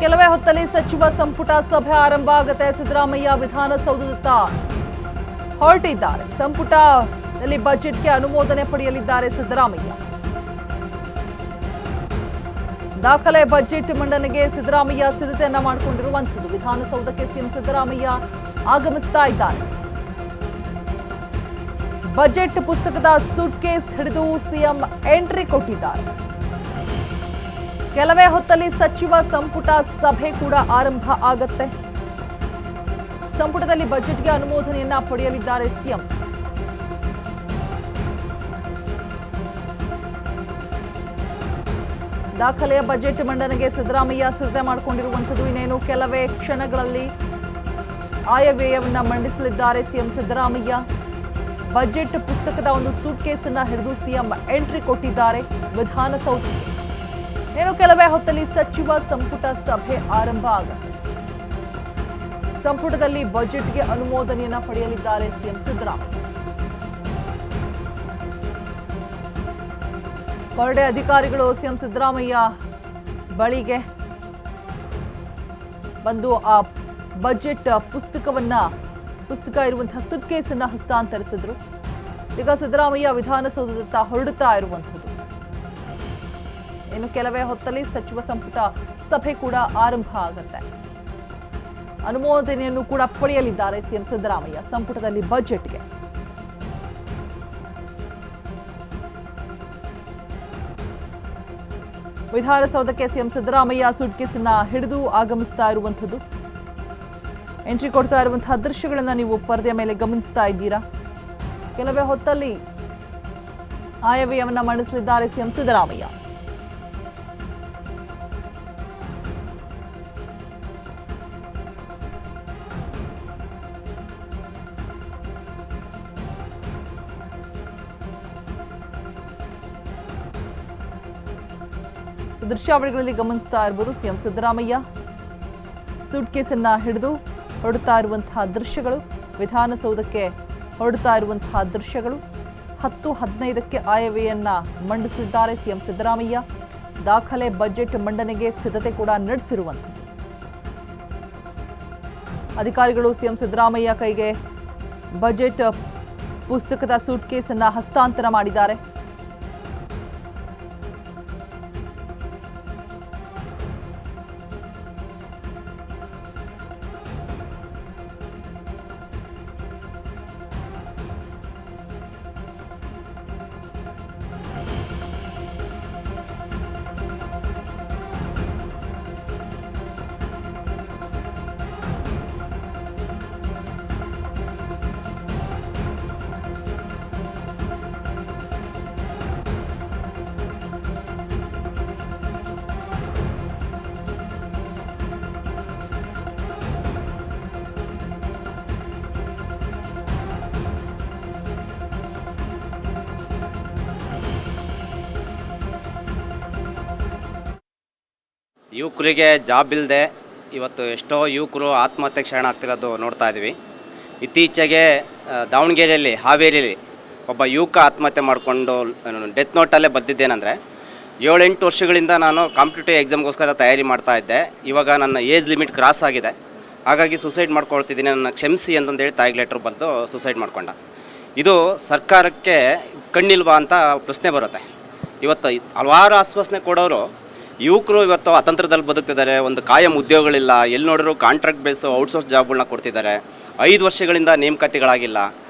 ಕೆಲವೇ ಹೊತ್ತಲ್ಲಿ ಸಚಿವ ಸಂಪುಟ ಸಭೆ ಆರಂಭ ಆಗುತ್ತೆ. ಸಿದ್ದರಾಮಯ್ಯ ವಿಧಾನಸೌಧದತ್ತ ಹೊರಟಿದ್ದಾರೆ. ಸಂಪುಟದಲ್ಲಿ ಬಜೆಟ್ಗೆ ಅನುಮೋದನೆ ಪಡೆಯಲಿದ್ದಾರೆ ಸಿದ್ದರಾಮಯ್ಯ. ದಾಖಲೆ ಬಜೆಟ್ ಮಂಡನೆಗೆ ಸಿದ್ದರಾಮಯ್ಯ ಸಿದ್ಧತೆಯನ್ನ ಮಾಡಿಕೊಂಡಿರುವಂಥದ್ದು. ವಿಧಾನಸೌಧಕ್ಕೆ ಸಿಎಂ ಸಿದ್ದರಾಮಯ್ಯ ಆಗಮಿಸ್ತಾ ಇದ್ದಾರೆ. ಬಜೆಟ್ ಪುಸ್ತಕದ ಸೂಟ್ಕೇಸ್ ಹಿಡಿದು ಸಿಎಂ ಎಂಟ್ರಿ ಕೊಟ್ಟಿದ್ದಾರೆ. ಕೆಲವೇ ಹೊತ್ತಲ್ಲಿ ಸಚಿವ ಸಂಪುಟ ಸಭೆ ಕೂಡ ಆರಂಭ ಆಗತ್ತೆ. ಸಂಪುಟದಲ್ಲಿ ಬಜೆಟ್ಗೆ ಅನುಮೋದನೆಯನ್ನ ಪಡೆಯಲಿದ್ದಾರೆ ಸಿಎಂ. ದಾಖಲೆಯ ಬಜೆಟ್ ಮಂಡನೆಗೆ ಸಿದ್ದರಾಮಯ್ಯ ಸಿದ್ಧತೆ ಮಾಡಿಕೊಂಡಿರುವಂಥದ್ದು. ಇನ್ನೇನು ಕೆಲವೇ ಕ್ಷಣಗಳಲ್ಲಿ ಆಯವ್ಯಯವನ್ನ ಮಂಡಿಸಲಿದ್ದಾರೆ ಸಿಎಂ ಸಿದ್ದರಾಮಯ್ಯ. ಬಜೆಟ್ ಪುಸ್ತಕದ ಒಂದು ಸೂಟ್ಕೇಸ್ ಅನ್ನ ಹಿಡಿದು ಸಿಎಂ ಎಂಟ್ರಿ ಕೊಟ್ಟಿದ್ದಾರೆ ವಿಧಾನಸೌಧಕ್ಕೆ. ಇನ್ನು ಕೆಲವೇ ಹೊತ್ತಲ್ಲಿ ಸಚಿವ ಸಂಪುಟ ಸಭೆ ಆರಂಭ ಆಗುತ್ತೆ. ಸಂಪುಟದಲ್ಲಿ ಬಜೆಟ್ಗೆ ಅನುಮೋದನೆಯನ್ನ ಪಡೆಯಲಿದ್ದಾರೆ ಸಿಎಂ ಸಿದ್ದರಾಮಯ್ಯ. ಕೊರಡೆ ಅಧಿಕಾರಿಗಳು ಸಿಎಂ ಸಿದ್ದರಾಮಯ್ಯ ಬಳಿಗೆ ಬಂದು ಆ ಬಜೆಟ್ ಪುಸ್ತಕ ಇರುವಂತಹ ಸುಟ್ಕೇಸ್ ಅನ್ನ ಹಸ್ತಾಂತರಿಸಿದ್ರು. ಈಗ ಸಿದ್ದರಾಮಯ್ಯ ವಿಧಾನಸೌಧದತ್ತ ಹೊರಡುತ್ತಾ ಇರುವಂಥದ್ದು. ಇನ್ನು ಕೆಲವೇ ಹೊತ್ತಲ್ಲಿ ಸಚಿವ ಸಂಪುಟ ಸಭೆ ಕೂಡ ಆರಂಭ ಆಗುತ್ತೆ. ಅನುಮೋದನೆಯನ್ನು ಕೂಡ ಪಡೆಯಲಿದ್ದಾರೆ ಸಿಎಂ ಸಿದ್ದರಾಮಯ್ಯ ಸಂಪುಟದಲ್ಲಿ ಬಜೆಟ್ಗೆ. ವಿಧಾನಸೌಧಕ್ಕೆ ಸಿಎಂ ಸಿದ್ದರಾಮಯ್ಯ ಸೂಟ್ಕೇಸ್ ಅನ್ನ ಹಿಡಿದು ಆಗಮಿಸ್ತಾ ಇರುವಂಥದ್ದು. ಎಂಟ್ರಿ ಕೊಡ್ತಾ ಇರುವಂತಹ ದೃಶ್ಯಗಳನ್ನ ನೀವು ಪರದೆಯ ಮೇಲೆ ಗಮನಿಸ್ತಾ ಇದ್ದೀರಾ. ಕೆಲವೇ ಹೊತ್ತಲ್ಲಿ ಆಯವ್ಯಯವನ್ನ ಮಂಡಿಸಲಿದ್ದಾರೆ ಸಿಎಂ ಸಿದ್ದರಾಮಯ್ಯ. ದೃಶ್ಯಾವಳಿಗಳಲ್ಲಿ ಗಮನಿಸ್ತಾ ಇರಬಹುದು ಸಿಎಂ ಸಿದ್ದರಾಮಯ್ಯ ಸೂಟ್ಕೇಸ್ ಅನ್ನ ಹಿಡಿದು ಹೊರಡ್ತಾ ಇರುವಂತಹ ದೃಶ್ಯಗಳು. ವಿಧಾನಸೌಧಕ್ಕೆ ಹೊರಡ್ತಾ ಇರುವಂತಹ ದೃಶ್ಯಗಳು. 10:15ಕ್ಕೆ ಆಯವ್ಯಯವನ್ನ ಮಂಡಿಸಲಿದ್ದಾರೆ ಸಿಎಂ ಸಿದ್ದರಾಮಯ್ಯ. ದಾಖಲೆ ಬಜೆಟ್ ಮಂಡನೆಗೆ ಸಿದ್ಧತೆ ಕೂಡ ನಡೆಸಿರುವಂಥದ್ದು. ಅಧಿಕಾರಿಗಳು ಸಿಎಂ ಸಿದ್ದರಾಮಯ್ಯ ಕೈಗೆ ಬಜೆಟ್ ಪುಸ್ತಕದ ಸೂಟ್ಕೇಸ್ ಅನ್ನ ಹಸ್ತಾಂತರ ಮಾಡಿದ್ದಾರೆ. ಯುವಕರಿಗೆ ಜಾಬ್ ಇಲ್ಲದೆ ಇವತ್ತು ಎಷ್ಟೋ ಯುವಕರು ಆತ್ಮಹತ್ಯೆಗೆ ಶರಣಾಗ್ತಿರೋದು ನೋಡ್ತಾ ಇದ್ದೀವಿ. ಇತ್ತೀಚೆಗೆ ದಾವಣಗೆರೆಯಲ್ಲಿ ಹಾವೇರಿಯಲ್ಲಿ ಒಬ್ಬ ಯುವಕ ಆತ್ಮಹತ್ಯೆ ಮಾಡಿಕೊಂಡು ಡೆತ್ ನೋಟಲ್ಲೇ ಬರೆದಿದ್ದೇನೆಂದರೆ 7-8 ವರ್ಷಗಳಿಂದ ನಾನು ಕಾಂಪಿಟೇಟಿವ್ ಎಕ್ಸಾಮ್ಗೋಸ್ಕರ ತಯಾರಿ ಮಾಡ್ತಾ ಇದ್ದೆ. ಇವಾಗ ನನ್ನ ಏಜ್ ಲಿಮಿಟ್ ಕ್ರಾಸ್ ಆಗಿದೆ, ಹಾಗಾಗಿ ಸುಸೈಡ್ ಮಾಡ್ಕೊಳ್ತಿದ್ದೀನಿ, ನನ್ನ ಕ್ಷಮಿಸಿ ಅಂತಂದೇಳಿ ತಾಯಿಗೆ ಲೆಟ್ರ್ ಬರೆದು ಸುಸೈಡ್ ಮಾಡ್ಕೊಂಡ. ಇದು ಸರ್ಕಾರಕ್ಕೆ ಕಣ್ಣಿಲ್ವಾ ಅಂತ ಪ್ರಶ್ನೆ ಬರುತ್ತೆ. ಇವತ್ತು ಹಲವಾರು ಆಶ್ವಾಸನೆ ಕೊಡೋರು ಯುವಕರು ಇವತ್ತು ಅತಂತ್ರದಲ್ಲಿ ಬದುಕ್ತಿದ್ದಾರೆ. ಒಂದು ಕಾಯಂ ಉದ್ಯೋಗಗಳಿಲ್ಲ, ಎಲ್ಲಿ ನೋಡಿದ್ರು ಕಾಂಟ್ರಾಕ್ಟ್ ಬೇಸು ಔಟ್ಸೋರ್ಸ್ ಜಾಬ್ಗಳನ್ನ ಕೊಡ್ತಿದ್ದಾರೆ. 5 ವರ್ಷಗಳಿಂದ ನೇಮಕಾತಿಗಳಾಗಿಲ್ಲ.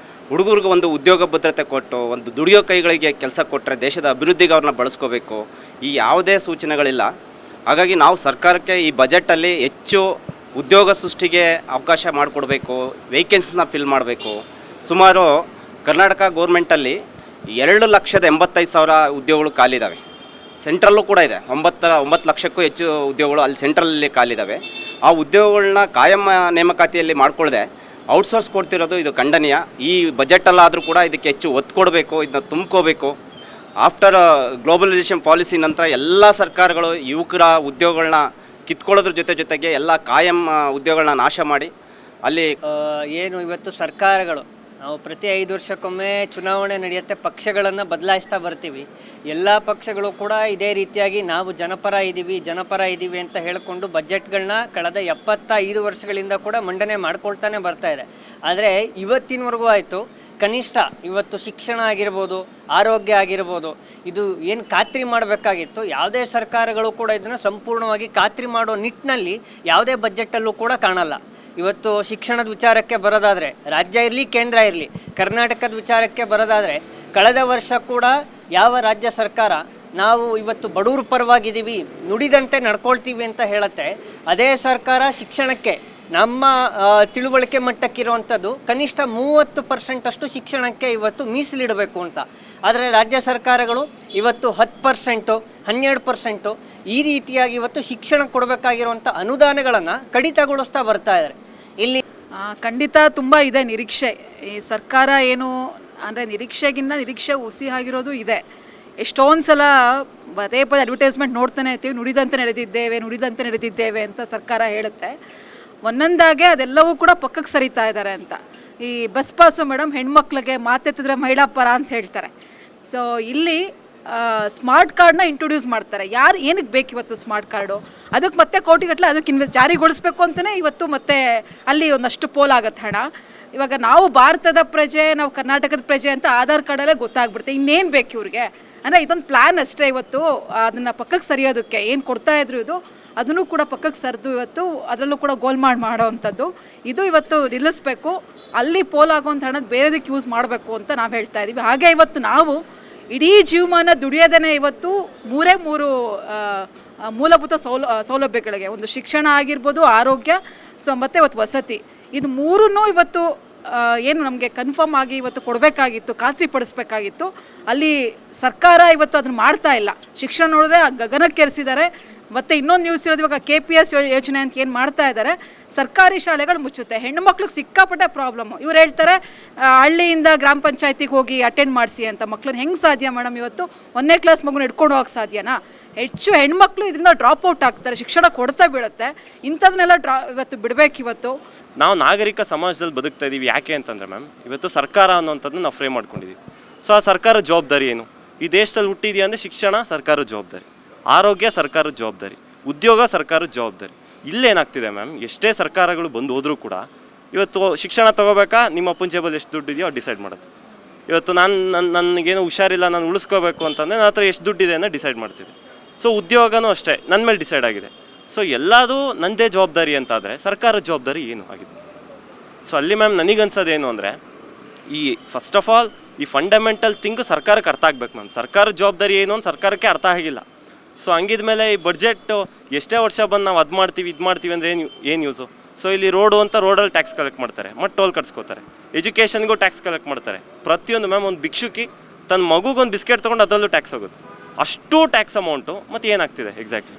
ಹುಡುಗರಿಗೆ ಒಂದು ಉದ್ಯೋಗ ಭದ್ರತೆ ಕೊಟ್ಟು ಒಂದು ದುಡಿಯೋ ಕೈಗಳಿಗೆ ಕೆಲಸ ಕೊಟ್ಟರೆ ದೇಶದ ಅಭಿವೃದ್ಧಿಗೆ ಅವ್ರನ್ನ ಬಳಸ್ಕೋಬೇಕು. ಈ ಯಾವುದೇ ಸೂಚನೆಗಳಿಲ್ಲ. ಹಾಗಾಗಿ ನಾವು ಸರ್ಕಾರಕ್ಕೆ ಈ ಬಜೆಟಲ್ಲಿ ಹೆಚ್ಚು ಉದ್ಯೋಗ ಸೃಷ್ಟಿಗೆ ಅವಕಾಶ ಮಾಡಿಕೊಡ್ಬೇಕು, ವೇಕೆನ್ಸಿನ ಫಿಲ್ ಮಾಡಬೇಕು. ಸುಮಾರು ಕರ್ನಾಟಕ ಗೋರ್ಮೆಂಟಲ್ಲಿ 2,85,000 ಉದ್ಯೋಗಗಳು ಖಾಲಿದ್ದಾವೆ. ಸೆಂಟ್ರಲ್ಲೂ ಕೂಡ ಇದೆ 9 ಲಕ್ಷಕ್ಕೂ ಹೆಚ್ಚು ಉದ್ಯೋಗಗಳು ಅಲ್ಲಿ ಸೆಂಟ್ರಲಲ್ಲಿ ಖಾಲಿದ್ದಾವೆ. ಆ ಉದ್ಯೋಗಗಳನ್ನ ಕಾಯಂ ನೇಮಕಾತಿಯಲ್ಲಿ ಮಾಡಿಕೊಳ್ಳದೆ ಔಟ್ಸೋರ್ಸ್ ಕೊಡ್ತಿರೋದು ಇದು ಖಂಡನೀಯ. ಈ ಬಜೆಟಲ್ಲಾದರೂ ಕೂಡ ಇದಕ್ಕೆ ಹೆಚ್ಚು ಒತ್ತು ಕೊಡಬೇಕು, ಇದನ್ನ ತುಂಬ್ಕೋಬೇಕು. ಆಫ್ಟರ್ ಗ್ಲೋಬಲೈಸೇಷನ್ ಪಾಲಿಸಿ ನಂತರ ಎಲ್ಲ ಸರ್ಕಾರಗಳು ಯುವಕರ ಉದ್ಯೋಗಗಳನ್ನ ಕಿತ್ಕೊಳ್ಳೋದ್ರ ಜೊತೆಗೆ ಎಲ್ಲ ಕಾಯಂ ಉದ್ಯೋಗಗಳನ್ನ ನಾಶ ಮಾಡಿ ಅಲ್ಲಿ ಏನು ಇವತ್ತು ಸರ್ಕಾರಗಳು ನಾವು ಪ್ರತಿ 5 ವರ್ಷಕ್ಕೊಮ್ಮೆ ಚುನಾವಣೆ ನಡೆಯುತ್ತೆ, ಪಕ್ಷಗಳನ್ನು ಬದಲಾಯಿಸ್ತಾ ಬರ್ತೀವಿ. ಎಲ್ಲ ಪಕ್ಷಗಳು ಕೂಡ ಇದೇ ರೀತಿಯಾಗಿ ನಾವು ಜನಪರ ಇದ್ದೀವಿ ಅಂತ ಹೇಳಿಕೊಂಡು ಬಜೆಟ್ಗಳನ್ನ ಕಳೆದ 75 ವರ್ಷಗಳಿಂದ ಕೂಡ ಮಂಡನೆ ಮಾಡ್ಕೊಳ್ತಾನೆ ಬರ್ತಾ ಇದೆ. ಆದರೆ ಇವತ್ತಿನವರೆಗೂ ಆಯಿತು, ಕನಿಷ್ಠ ಇವತ್ತು ಶಿಕ್ಷಣ ಆಗಿರ್ಬೋದು, ಆರೋಗ್ಯ ಆಗಿರ್ಬೋದು, ಇದು ಏನು ಖಾತ್ರಿ ಮಾಡಬೇಕಾಗಿತ್ತು, ಯಾವುದೇ ಸರ್ಕಾರಗಳು ಕೂಡ ಇದನ್ನು ಸಂಪೂರ್ಣವಾಗಿ ಖಾತ್ರಿ ಮಾಡೋ ನಿಟ್ಟಿನಲ್ಲಿ ಯಾವುದೇ ಬಜೆಟಲ್ಲೂ ಕೂಡ ಕಾಣಲ್ಲ. ಇವತ್ತು ಶಿಕ್ಷಣದ ವಿಚಾರಕ್ಕೆ ಬರೋದಾದರೆ, ರಾಜ್ಯ ಇರಲಿ ಕೇಂದ್ರ ಇರಲಿ, ಕರ್ನಾಟಕದ ವಿಚಾರಕ್ಕೆ ಬರೋದಾದರೆ, ಕಳೆದ ವರ್ಷ ಕೂಡ ಯಾವ ರಾಜ್ಯ ಸರ್ಕಾರ ನಾವು ಇವತ್ತು ಬಡವ್ರ ಪರವಾಗಿದ್ದೀವಿ, ನುಡಿದಂತೆ ನಡ್ಕೊಳ್ತೀವಿ ಅಂತ ಹೇಳುತ್ತೆ, ಅದೇ ಸರ್ಕಾರ ಶಿಕ್ಷಣಕ್ಕೆ ನಮ್ಮ ತಿಳುವಳಿಕೆ ಮಟ್ಟಕ್ಕಿರುವಂಥದ್ದು ಕನಿಷ್ಠ 30% ಅಷ್ಟು ಶಿಕ್ಷಣಕ್ಕೆ ಇವತ್ತು ಮೀಸಲಿಡಬೇಕು ಅಂತ. ಆದರೆ ರಾಜ್ಯ ಸರ್ಕಾರಗಳು ಇವತ್ತು 10%, 12% ಈ ರೀತಿಯಾಗಿ ಇವತ್ತು ಶಿಕ್ಷಣ ಕೊಡಬೇಕಾಗಿರುವಂಥ ಅನುದಾನಗಳನ್ನು ಕಡಿತಗೊಳಿಸ್ತಾ ಬರ್ತಾ ಇದ್ದಾರೆ. ಇಲ್ಲಿ ಖಂಡಿತ ತುಂಬ ಇದೆ ನಿರೀಕ್ಷೆ. ಈ ಸರ್ಕಾರ ಏನು ಅಂದರೆ ನಿರೀಕ್ಷೆ ಹುಸಿ ಆಗಿರೋದು ಇದೆ. ಎಷ್ಟೊಂದು ಸಲ ಪದೇ ಅಡ್ವರ್ಟೈಸ್ಮೆಂಟ್ ನೋಡ್ತಾನೆ ಇರ್ತೀವಿ, ನುಡಿದಂತೆ ನಡೆದಿದ್ದೇವೆ ಅಂತ ಸರ್ಕಾರ ಹೇಳುತ್ತೆ. ಒಂದೊಂದಾಗೆ ಅದೆಲ್ಲವೂ ಕೂಡ ಪಕ್ಕಕ್ಕೆ ಸರಿತಾ ಇದ್ದಾರೆ ಅಂತ. ಈ ಬಸ್ ಪಾಸು ಮೇಡಮ್, ಹೆಣ್ಮಕ್ಳಿಗೆ ಮಾತೆತ್ತಿದ್ರೆ ಮಹಿಳಾ ಪರ ಅಂತ ಹೇಳ್ತಾರೆ. ಸೊ ಇಲ್ಲಿ ಸ್ಮಾರ್ಟ್ ಕಾರ್ಡ್ನ ಇಂಟ್ರೊಡ್ಯೂಸ್ ಮಾಡ್ತಾರೆ. ಯಾರು ಏನಕ್ಕೆ ಬೇಕು ಇವತ್ತು ಸ್ಮಾರ್ಟ್ ಕಾರ್ಡು? ಅದಕ್ಕೆ ಮತ್ತೆ ಕೋಟಿಗಟ್ಟಲೆ ಅದಕ್ಕೆ ಜಾರಿಗೊಳಿಸ್ಬೇಕು ಅಂತಲೇ ಇವತ್ತು ಮತ್ತೆ ಅಲ್ಲಿ ಒಂದಷ್ಟು ಪೋಲಾಗತ್ತೆ ಹಣ. ಇವಾಗ ನಾವು ಭಾರತದ ಪ್ರಜೆ, ನಾವು ಕರ್ನಾಟಕದ ಪ್ರಜೆ ಅಂತ ಆಧಾರ್ ಕಾರ್ಡಲ್ಲೇ ಗೊತ್ತಾಗ್ಬಿಡುತ್ತೆ. ಇನ್ನೇನು ಬೇಕು ಇವ್ರಿಗೆ ಅಂದರೆ ಇದೊಂದು ಪ್ಲ್ಯಾನ್ ಅಷ್ಟೇ. ಇವತ್ತು ಅದನ್ನು ಪಕ್ಕಕ್ಕೆ ಸರಿಯೋದಕ್ಕೆ ಏನು ಕೊಡ್ತಾಯಿದ್ರು ಇದು ಅದನ್ನು ಕೂಡ ಪಕ್ಕಕ್ಕೆ ಸರಿದು ಇವತ್ತು ಅದರಲ್ಲೂ ಕೂಡ ಗೋಲ್ಮಾಲ್ ಮಾಡೋ ಅಂಥದ್ದು ಇದು ಇವತ್ತು ನಿಲ್ಲಿಸಬೇಕು. ಅಲ್ಲಿ ಪೋಲಾಗೋಂಥ ಹಣದ ಬೇರೆದಕ್ಕೆ ಯೂಸ್ ಮಾಡಬೇಕು ಅಂತ ನಾವು ಹೇಳ್ತಾ ಇದ್ದೀವಿ. ಹಾಗೆ ಇವತ್ತು ನಾವು ಇಡೀ ಜೀವಮಾನ ದುಡಿಯೋದೇ ಇವತ್ತು ಮೂರೇ ಮೂಲಭೂತ ಸೌಲಭ್ಯಗಳಿಗೆ, ಒಂದು ಶಿಕ್ಷಣ ಆಗಿರ್ಬೋದು, ಆರೋಗ್ಯ, ಮತ್ತು ಇವತ್ತು ವಸತಿ, ಇದು ಮೂರನ್ನೂ ಇವತ್ತು ಏನು ನಮಗೆ ಕನ್ಫರ್ಮ್ ಆಗಿ ಇವತ್ತು ಕೊಡಬೇಕಾಗಿತ್ತು, ಖಾತ್ರಿಪಡಿಸ್ಬೇಕಾಗಿತ್ತು. ಅಲ್ಲಿ ಸರ್ಕಾರ ಇವತ್ತು ಅದನ್ನು ಮಾಡ್ತಾ ಇಲ್ಲ. ಶಿಕ್ಷಣ ನೋಡಿದ್ರೆ ಗಗನಕ್ಕೇರಿಸಿದ್ದಾರೆ. ಮತ್ತು ಇನ್ನೊಂದು ನ್ಯೂಸ್ ಇರೋದು, ಇವಾಗ KPS ಯೋಜನೆ ಅಂತ ಏನು ಮಾಡ್ತಾ ಇದ್ದಾರೆ, ಸರ್ಕಾರಿ ಶಾಲೆಗಳು ಮುಚ್ಚುತ್ತೆ. ಹೆಣ್ಣು ಮಕ್ಳಿಗೆ ಸಿಕ್ಕಾಪಟ್ಟೆ ಪ್ರಾಬ್ಲಮ್ಮು. ಇವ್ರು ಹೇಳ್ತಾರೆ ಹಳ್ಳಿಯಿಂದ ಗ್ರಾಮ ಪಂಚಾಯತಿಗೆ ಹೋಗಿ ಅಟೆಂಡ್ ಮಾಡಿಸಿ ಅಂತ. ಮಕ್ಳನ್ನ ಹೆಂಗೆ ಸಾಧ್ಯ ಮೇಡಮ್? ಇವತ್ತು 1ನೇ ಕ್ಲಾಸ್ ಮಗುನ ಹಿಡ್ಕೊಂಡು ಹೋಗಕ್ಕೆ ಸಾಧ್ಯನಾ? ಹೆಚ್ಚು ಹೆಣ್ಮಕ್ಳು ಇದರಿಂದ ಡ್ರಾಪ್ ಔಟ್ ಆಗ್ತಾರೆ, ಶಿಕ್ಷಣ ಕೊಡ್ತಾ ಬೀಳುತ್ತೆ. ಇಂಥದನ್ನೆಲ್ಲ ಇವತ್ತು ಬಿಡಬೇಕು. ಇವತ್ತು ನಾವು ನಾಗರಿಕ ಸಮಾಜದಲ್ಲಿ ಬದುಕ್ತಾ ಇದ್ದೀವಿ. ಯಾಕೆ ಅಂತಂದರೆ ಮ್ಯಾಮ್, ಇವತ್ತು ಸರ್ಕಾರ ಅನ್ನೋಂಥದ್ದನ್ನ ನಾವು ಫ್ರೇಮ್ ಮಾಡ್ಕೊಂಡಿದ್ದೀವಿ. ಸೊ ಆ ಸರ್ಕಾರದ ಜವಾಬ್ದಾರಿ ಏನು? ಈ ದೇಶದಲ್ಲಿ ಹುಟ್ಟಿದೆಯಾ ಅಂದರೆ ಶಿಕ್ಷಣ ಸರ್ಕಾರದ ಜವಾಬ್ದಾರಿ, ಆರೋಗ್ಯ ಸರ್ಕಾರದ ಜವಾಬ್ದಾರಿ, ಉದ್ಯೋಗ ಸರ್ಕಾರದ ಜವಾಬ್ದಾರಿ. ಇಲ್ಲೇನಾಗ್ತಿದೆ ಮ್ಯಾಮ್, ಎಷ್ಟೇ ಸರ್ಕಾರಗಳು ಬಂದು ಹೋದರೂ ಕೂಡ ಇವತ್ತು ಶಿಕ್ಷಣ ತೊಗೋಬೇಕಾ, ನಿಮ್ಮ ಅಪ್ಪನ ಜೇಬಲ್ಲಿ ಎಷ್ಟು ದುಡ್ಡು ಇದೆಯೋ ಡಿಸೈಡ್ ಮಾಡೋದು. ಇವತ್ತು ನನಗೇನು ಹುಷಾರಿಲ್ಲ, ನಾನು ಉಳಿಸ್ಕೋಬೇಕು ಅಂತಂದರೆ ನನ್ನ ಹತ್ರ ಎಷ್ಟು ದುಡ್ಡಿದೆ ಅನ್ನೋ ಡಿಸೈಡ್ ಮಾಡ್ತೀವಿ. ಸೊ ಉದ್ಯೋಗನೂ ಅಷ್ಟೇ ನನ್ನ ಮೇಲೆ ಡಿಸೈಡ್ ಆಗಿದೆ. ಸೊ ಎಲ್ಲದೂ ನನ್ನದೇ ಜವಾಬ್ದಾರಿ ಅಂತಾದರೆ ಸರ್ಕಾರದ ಜವಾಬ್ದಾರಿ ಏನು ಆಗಿದೆ? ಸೊ ಅಲ್ಲಿ ಮ್ಯಾಮ್ ನನಗನ್ಸೋದೇನು ಅಂದರೆ, ಈ ಫಸ್ಟ್ ಆಫ್ ಆಲ್ ಈ ಫಂಡಮೆಂಟಲ್ ಥಿಂಗ್ ಸರ್ಕಾರಕ್ಕೆ ಅರ್ಥ ಆಗ್ಬೇಕು ಮ್ಯಾಮ್. ಸರ್ಕಾರದ ಜವಾಬ್ದಾರಿ ಏನು ಅಂತ ಸರ್ಕಾರಕ್ಕೆ ಅರ್ಥ ಆಗಿಲ್ಲ. ಸೊ ಹಂಗಿದ್ಮೇಲೆ ಈ ಬಡ್ಜೆಟ್ಟು ಎಷ್ಟೇ ವರ್ಷ ಬಂದು ನಾವು ಅದು ಮಾಡ್ತೀವಿ ಅಂದರೆ ಏನು ಯೂಸು? ಸೊ ಇಲ್ಲಿ ರೋಡು ಅಂತ ರೋಡಲ್ಲಿ ಟ್ಯಾಕ್ಸ್ ಕಲೆಕ್ಟ್ ಮಾಡ್ತಾರೆ, ಮತ್ತು ಟೋಲ್ ಕಟ್ಸ್ಕೋತಾರೆ. ಎಜುಕೇಷನ್ಗೂ ಟ್ಯಾಕ್ಸ್ ಕಲೆಕ್ಟ್ ಮಾಡ್ತಾರೆ. ಪ್ರತಿಯೊಂದು ಮ್ಯಾಮ್, ಒಂದು ಭಿಕ್ಷುಕಿ ತನ್ನ ಮಗುಗೊಂದು ಬಿಸ್ಕೆಟ್ ತೊಗೊಂಡು ಅದರಲ್ಲೂ ಟ್ಯಾಕ್ಸ್ ಹೋಗೋದು. ಅಷ್ಟು ಟ್ಯಾಕ್ಸ್ ಅಮೌಂಟು ಮತ್ತು ಏನಾಗ್ತಿದೆ exactly?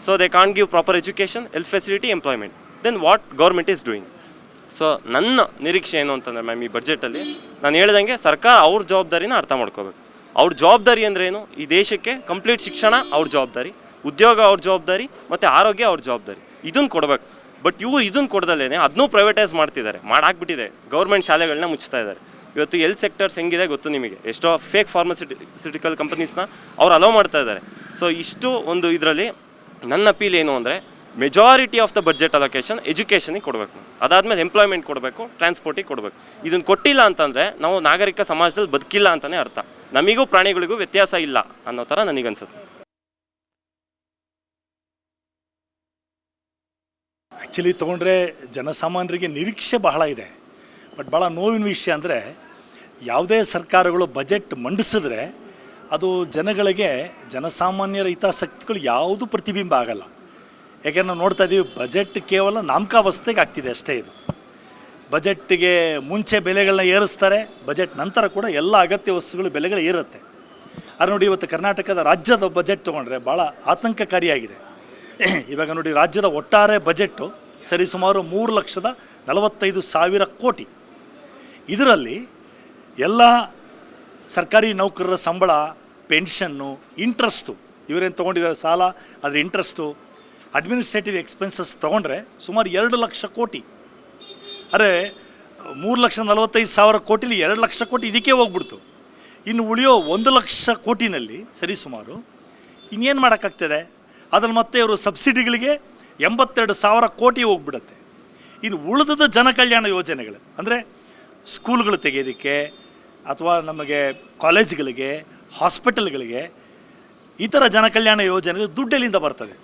So they can't give proper education, health facility, employment. Then what government is doing? So ನನ್ನ ನಿರೀಕ್ಷೆ ಏನು ಅಂತಂದರೆ ಮ್ಯಾಮ್, ಈ ಬಡ್ಜೆಟಲ್ಲಿ ನಾನು ಹೇಳ್ದಂಗೆ ಸರ್ಕಾರ ಅವ್ರ ಜವಾಬ್ದಾರಿನ ಅರ್ಥ ಮಾಡ್ಕೋಬೇಕು. ಅವ್ರ ಜವಾಬ್ದಾರಿ ಅಂದ್ರೇನು? ಈ ದೇಶಕ್ಕೆ ಕಂಪ್ಲೀಟ್ ಶಿಕ್ಷಣ ಅವ್ರ ಜವಾಬ್ದಾರಿ, ಉದ್ಯೋಗ ಅವ್ರ ಜವಾಬ್ದಾರಿ, ಮತ್ತು ಆರೋಗ್ಯ ಅವ್ರ ಜವಾಬ್ದಾರಿ. ಇದನ್ನು ಕೊಡಬೇಕು. ಬಟ್ ಇವ್ರು ಇದನ್ನು ಕೊಡ್ದಲ್ಲೇ ಅದನ್ನೂ ಪ್ರೈವೇಟೈಸ್ ಮಾಡ್ತಿದ್ದಾರೆ, ಮಾಡಾಕ್ಬಿಟ್ಟಿದೆ. ಗೌರ್ಮೆಂಟ್ ಶಾಲೆಗಳನ್ನ ಮುಚ್ತಾ ಇದ್ದಾರೆ. ಇವತ್ತು ಹೆಲ್ತ್ ಸೆಕ್ಟರ್ಸ್ ಹೆಂಗಿದೆ ಗೊತ್ತು ನಿಮಗೆ? ಎಷ್ಟೋ ಫೇಕ್ ಫಾರ್ಮಸ್ಯೂಟಿಕಲ್ ಕಂಪನೀಸ್ನ ಅವ್ರು ಅಲೋ ಮಾಡ್ತಾ ಇದ್ದಾರೆ. ಸೊ ಇಷ್ಟು ಒಂದು ಇದರಲ್ಲಿ ನನ್ನ ಅಪೀಲ್ ಏನು ಅಂದರೆ, majority of the budget allocation ಎಜುಕೇಷನಿಗೆ ಕೊಡಬೇಕು, ಅದಾದಮೇಲೆ ಎಂಪ್ಲಾಯ್ಮೆಂಟ್ ಕೊಡಬೇಕು, ಟ್ರಾನ್ಸ್ಪೋರ್ಟಿಗೆ ಕೊಡಬೇಕು. ಇದನ್ನು ಕೊಟ್ಟಿಲ್ಲ ಅಂತಂದರೆ ನಾವು ನಾಗರಿಕ ಸಮಾಜದಲ್ಲಿ ಬದುಕಿಲ್ಲ ಅಂತಲೇ ಅರ್ಥ. ನಮಗೂ ಪ್ರಾಣಿಗಳಿಗೂ ವ್ಯತ್ಯಾಸ ಇಲ್ಲ ಅನ್ನೋ ಥರ ನನಗನ್ಸುತ್ತೆ. ಆ್ಯಕ್ಚುಲಿ ತೊಗೊಂಡ್ರೆ ಜನಸಾಮಾನ್ಯರಿಗೆ ನಿರೀಕ್ಷೆ ಬಹಳ ಇದೆ. ಬಟ್ ಭಾಳ ನೋವಿನ ವಿಷಯ ಅಂದರೆ, ಯಾವುದೇ ಸರ್ಕಾರಗಳು ಬಜೆಟ್ ಮಂಡಿಸಿದ್ರೆ ಅದು ಜನಗಳಿಗೆ, ಜನಸಾಮಾನ್ಯರ ಹಿತಾಸಕ್ತಿಗಳು ಯಾವುದೂ ಪ್ರತಿಬಿಂಬ ಆಗಲ್ಲ. ಯಾಕೆಂದ್ರೆ ನಾವು ನೋಡ್ತಾ ಇದ್ದೀವಿ, ಬಜೆಟ್ ಕೇವಲ ನಾಮಕಾವಸ್ಥೆಗೆ ಆಗ್ತಿದೆ ಅಷ್ಟೇ. ಇದು ಬಜೆಟ್ಗೆ ಮುಂಚೆ ಬೆಲೆಗಳನ್ನ ಏರಿಸ್ತಾರೆ, ಬಜೆಟ್ ನಂತರ ಕೂಡ ಎಲ್ಲ ಅಗತ್ಯ ವಸ್ತುಗಳು ಬೆಲೆಗಳು ಏರುತ್ತೆ. ಆದರೆ ನೋಡಿ, ಇವತ್ತು ಕರ್ನಾಟಕದ ರಾಜ್ಯದ ಬಜೆಟ್ ತೊಗೊಂಡ್ರೆ ಭಾಳ ಆತಂಕಕಾರಿಯಾಗಿದೆ. ಇವಾಗ ನೋಡಿ, ರಾಜ್ಯದ ಒಟ್ಟಾರೆ ಬಜೆಟ್ಟು ಸರಿಸುಮಾರು 3,45,000 ಕೋಟಿ. ಇದರಲ್ಲಿ ಎಲ್ಲ ಸರ್ಕಾರಿ ನೌಕರರ ಸಂಬಳ, ಪೆನ್ಷನ್ನು, ಇಂಟ್ರೆಸ್ಟು, ಇವರೇನು ತೊಗೊಂಡಿದ್ದಾರೆ ಸಾಲ, ಅದರ ಇಂಟ್ರೆಸ್ಟು, ಅಡ್ಮಿನಿಸ್ಟ್ರೇಟಿವ್ ಎಕ್ಸ್ಪೆನ್ಸಸ್ ತೊಗೊಂಡ್ರೆ ಸುಮಾರು 2 ಲಕ್ಷ ಕೋಟಿ. ಅರೆ 3,45,000 ಕೋಟಿಲಿ 2 ಲಕ್ಷ ಕೋಟಿ ಇದಕ್ಕೆ ಹೋಗ್ಬಿಡ್ತು. ಇನ್ನು ಉಳಿಯೋ 1 ಲಕ್ಷ ಕೋಟಿನಲ್ಲಿ ಸರಿಸುಮಾರು ಇನ್ನೇನು ಮಾಡೋಕ್ಕಾಗ್ತದೆ? ಅದ್ರಲ್ಲಿ ಮತ್ತೆ ಇವರು ಸಬ್ಸಿಡಿಗಳಿಗೆ 82,000 ಕೋಟಿ ಹೋಗ್ಬಿಡುತ್ತೆ. ಇನ್ನು ಉಳಿದದ ಜನಕಲ್ಯಾಣ ಯೋಜನೆಗಳು ಅಂದರೆ ಸ್ಕೂಲ್ಗಳು ತೆಗೆಯೋದಕ್ಕೆ ಅಥವಾ ನಮಗೆ ಕಾಲೇಜ್ಗಳಿಗೆ, ಹಾಸ್ಪಿಟಲ್ಗಳಿಗೆ, ಈ ಥರ ಜನಕಲ್ಯಾಣ ಯೋಜನೆಗಳು ದುಡ್ಡೆಲ್ಲಿಂದ ಬರ್ತದೆ?